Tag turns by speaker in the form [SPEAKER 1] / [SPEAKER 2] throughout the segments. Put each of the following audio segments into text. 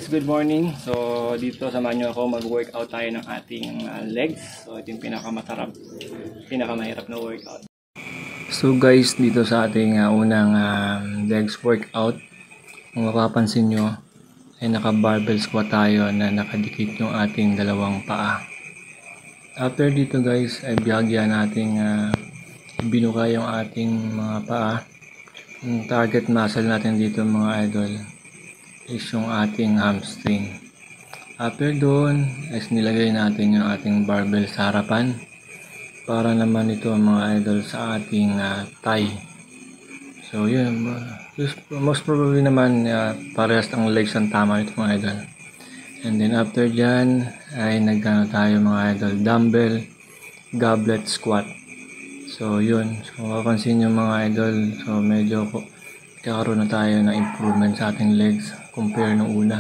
[SPEAKER 1] Good morning. So dito samahan nyo ako mag-workout tayo ng ating legs. So ito yung pinakamahirap na workout. So guys, dito sa ating unang legs workout, kung mapapansin nyo ay naka-barbell squat tayo na nakadikit yung ating dalawang paa. After dito guys ay biyagya nating binuka yung ating mga paa. Yung target muscle natin dito mga idol is yung ating hamstring. After doon, is nilagay natin yung ating barbell sa harapan para naman ito mga idol sa ating thigh. So yun, most probably naman parehas ang legs ang tama ito mga idol. And then after dyan ay nagkano tayo mga idol, dumbbell goblet squat. So yun, so mapapansin nyo mga idol, so medyo kakaroon na tayo ng improvement sa ating legs compare nung una.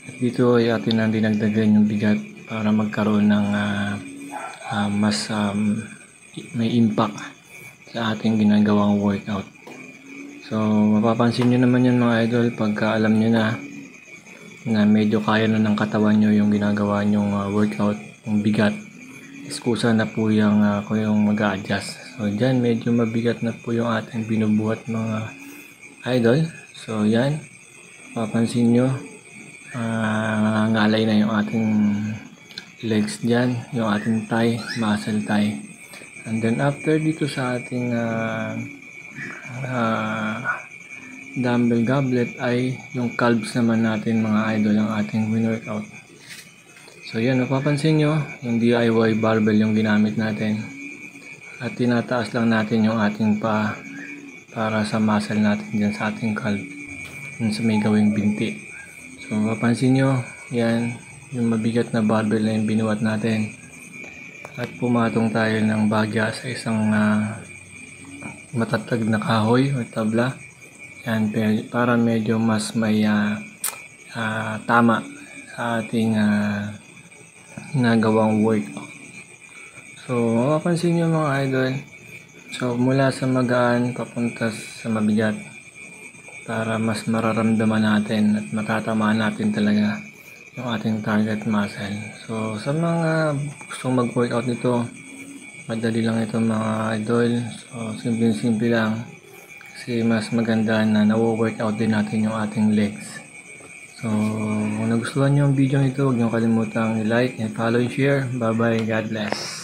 [SPEAKER 1] At dito ay atin na dinagdagan yung bigat para magkaroon ng mas may impact sa ating ginagawang workout. So mapapansin nyo naman yan mga idol pagka alam nyo na medyo kaya na ng katawan nyo yung ginagawa nyong workout, yung bigat. Iskusa na po yung kung yung mag-a-adjust. So dyan medyo mabigat na po yung ating binubuhat mga idol. So yan, papansin nyo ngalay na yung ating legs dyan, yung ating thigh, muscle thigh. And then after dito sa ating dumbbell goblet ay yung calves naman natin mga idol, ang ating workout. So yan, mapapansin nyo yung DIY barbell yung ginamit natin at tinataas lang natin yung ating paa para sa muscle natin dyan sa ating calf, dun sa may gawing binti. So mapapansin nyo yan yung mabigat na barbell na yung binuhat natin at pumatong tayo ng bagya sa isang matatag na kahoy o tabla yan, para medyo mas may tama sa ating nagawang workout. So mapapansin nyo mga idol, so mula sa magaan papunta sa mabigat para mas mararamdaman natin at matatamaan natin talaga yung ating target muscle. So sa mga gustong mag-workout nito, madali lang ito mga idol. So simple lang kasi mas maganda na na-workout din natin yung ating legs. So kung nagustuhan nyo ang video nito, huwag nyo kalimutang i-like and follow and share. Bye bye, God bless.